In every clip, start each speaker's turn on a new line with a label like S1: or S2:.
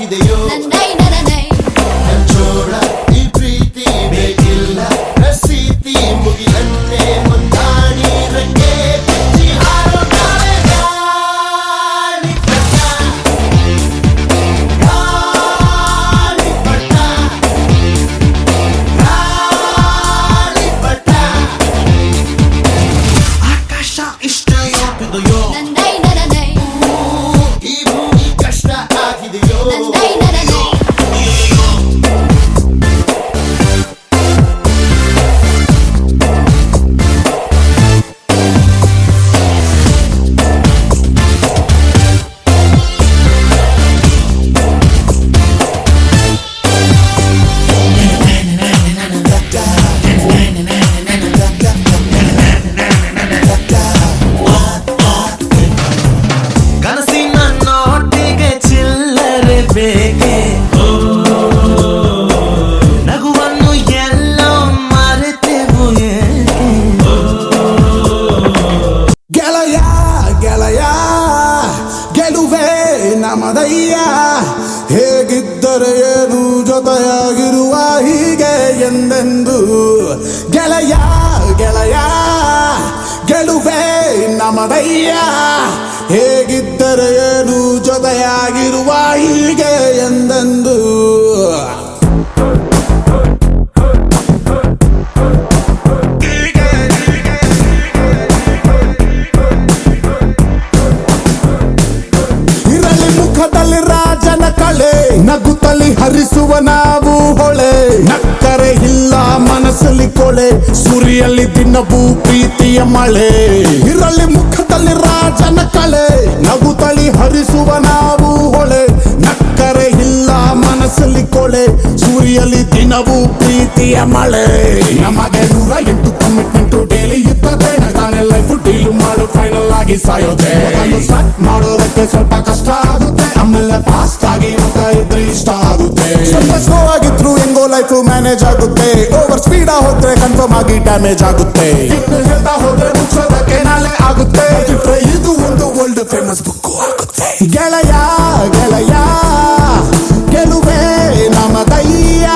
S1: ಆಗಿದೆಯೋ ಜೋಳ ಈ ಪ್ರೀತಿ ಬೇಕಿಲ್ಲ ರಸೀತಿ ಮುಗಿಲನ್ನೇ ಮುಂದಾಡಿ ರಂಗೆ ಬಿಚ್ಚಿ ಹಾರೋ ನಾಳೆ ಗಾಳಿ ಪಟ ಗಾಳಿ ಪಟ ಗಾಳಿ ಪಟ ಆಕಾಶ ಇಷ್ಟ ಯೋಪಿದೆಯೋ ಈ ಭೂಮಿ ಕಷ್ಟ ಆಗಿದೆಯೋ ಕನಸಿನ ನೋಟಿಗೆ ಚಿಲ್ಲರೆ ಬೇಕೆ ನಗುವನ್ನು ಎಲ್ಲೋ ಮರೆತೆವು ಏಕೆ
S2: ಗೆಳೆಯ ಗೆಳೆಯ ಗೆಲುವೆ ನಮದಯ್ಯ ಹೇಗಿದ್ದರೆ ಏನು ಜೊತೆಯಾಗಿರುವ ಹೀಗೆ ಎಂದೆಂದು ಗೆಳೆಯ ಗೆಳೆಯ ಗೆಲುವೆ ನಮದಯ್ಯ ಹೇಗಿದ್ದರೆ ಏನು ಜೊತೆಯಾಗಿರುವ ಹೀಗೆ ಎಂದೆಂದು ಇರಲಿ ಮುಖದಲ್ಲಿ ರಾಜನ ಕಳೆ ನಗುತ್ತಲಿ ಹರಿಸುವ ನಾವು ಹೊಳೆ ನಕ್ಕರೆ ಇಲ್ಲ ಮನಸ್ಸಲ್ಲಿ ಕೊಳೆ ಸುರಿಯಲ್ಲಿ ದಿನವೂ ಪ್ರೀತಿಯ ಮಳೆ ಇರಲಿ ಮುಖದಲ್ಲಿ ರಾಜನ ಕಳೆ ನಗುತ್ತಲಿ ಹರಿಸುವ ನಾವು ಹೊಳೆ ನಕ್ಕರೆ ಇಲ್ಲ ಮನಸ್ಸಲ್ಲಿ ಕೊಳೆ ಸುರಿಯಲ್ಲಿ ದಿನವೂ ಪ್ರೀತಿಯ ಮಳೆ ನಮಗೆ 108 ಕಮಿಟ್ಮೆಂಟು ಡೈಲಿ ಇರ್ತದೆ ನಗಾನೆ ಲೈಫ್ ಡೀಲ್ ಮಾಡು ಫೈನಲ್ ಆಗಿ ಸಾಯೋದೆ ಸ್ಟಾರ್ಟ್ ಮಾಡೋದಕ್ಕೆ ಸ್ವಲ್ಪ ಕಷ್ಟ ಆಗುತ್ತೆ ಆಮೇಲೆ ಫಾಸ್ಟ್ ಆಗಿ ಹೋಗ್ತಾ ಇದ್ರೆ ಇಷ್ಟ ಆಗುತ್ತೆ ಸ್ವಲ್ಪ ಸ್ಲೋ ಆಗಿದ್ರು ಹೆಂಗೋ ಲೈಫ್ ಮ್ಯಾನೇಜ್ ಆಗುತ್ತೆ ಓವರ್ ಸ್ಪೀಡ್ ಹೋದ್ರೆ ಕನ್ಫರ್ಮ್ ಆಗಿ ಡ್ಯಾಮೇಜ್ ಆಗುತ್ತೆ ಇನ್ನು ಹೇಳ್ತಾ ಹೋದ್ರೆ ಮುಚ್ಚೋದಕ್ಕೆ ನಾಳೆ ಆಗುತ್ತೆ ಇದು ಒಂದು ವರ್ಲ್ಡ್ ಫೇಮಸ್ ಬುಕ್ ಆಗುತ್ತೆ ಗೆಳೆಯ ಗೆಳೆಯ ಗೆಲುವೆ ನಮದಯ್ಯ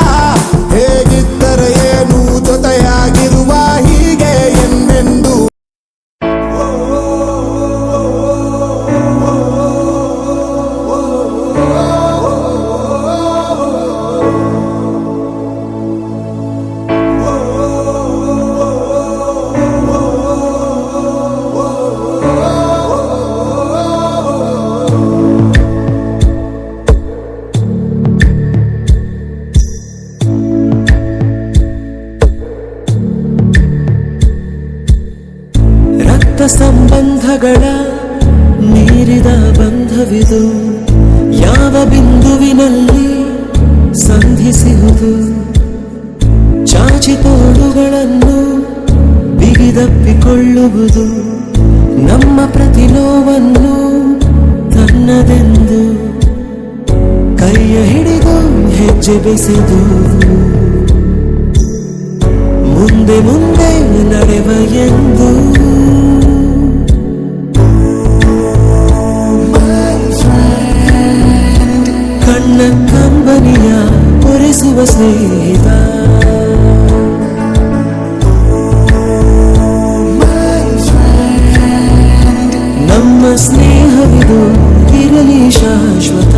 S2: ಹೇಗಿದ್ದರೆ ಏನು ಜೊತೆಯಾಗಿರುವ ಹೀಗೆ ಎಂದೆಂದು
S3: ಸಂಬಂಧಗಳ ಮೀರಿದ ಬಂಧವಿದು ಯಾವ ಬಿಂದುವಿನಲ್ಲಿ ಸಂಧಿಸುವುದು ಚಾಚಿ ತೋಳುಗಳನ್ನು ಬಿಗಿದಪ್ಪಿಕೊಳ್ಳುವುದು ನಮ್ಮ ಪ್ರತಿ ನೋವನ್ನು ತನ್ನದೆಂದು ಕೈಯ ಹಿಡಿದು ಹೆಜ್ಜೆ ಬೆಸೆದು ಮುಂದೆ ಮುಂದೆ ನಡೆವ ಎಂದು ಕಣ್ಣ ಕಂಬನಿಯ ಒರೆಸುವ ಸ್ನೇಹಿತ ನಮ್ಮ ಸ್ನೇಹವಿದು ಇರಲಿ ಶಾಶ್ವತ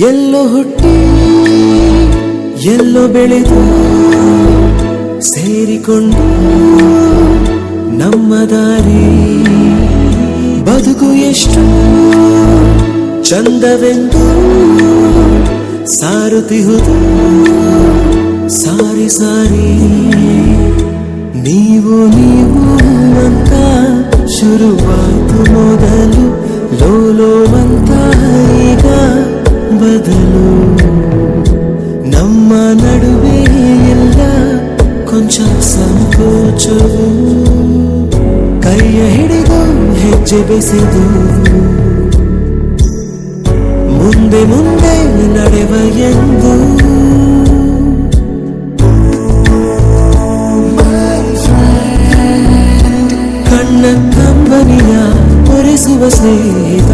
S3: ಎಲ್ಲೋ ಹುಟ್ಟಿ ಎಲ್ಲೋ ಬೆಳೆದು ಸೇರಿಕೊಂಡು ನಮ್ಮ ದಾರಿ ಬದುಕು ಎಷ್ಟು ಚಂದವೆಂದು ಸಾರುತ್ತಿಹುದು ಸಾರಿ ಸಾರಿ ನೀವು ಅಂತ ಶುರುವಾಯಿತು ಮೊದಲು ಲೋಲೋ ಅಂತ ಈಗ ಬದಲು ನಮ್ಮ ನಡುವೆ ಎಲ್ಲ ಕೊಂಚ ಸಂಕೋಚವು ಕೈಯ ಹಿಡಿದು ಹೆಜ್ಜೆ ಬೆಸೆದು ಮುಂದೆ ಮುಂದೆ ನಡೆವ ಎಂದು ಕಣ್ಣ ಕಂಬನಿಯ ಒರೆಸುವ ಸ್ನೇಹಿತ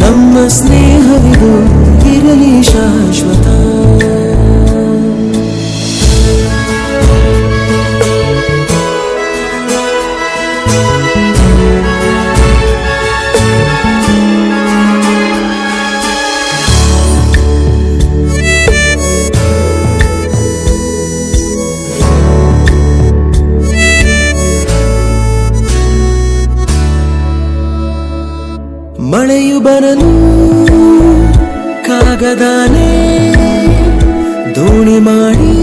S3: ನಮ್ಮ ಸ್ನೇಹವಿದು ಇರಲಿ ಶಾಶ್ವತ. ಮಳೆಯು ಬರಲು ಕಾಗದಾನೆ ದೋಣಿ ಮಾಡಿ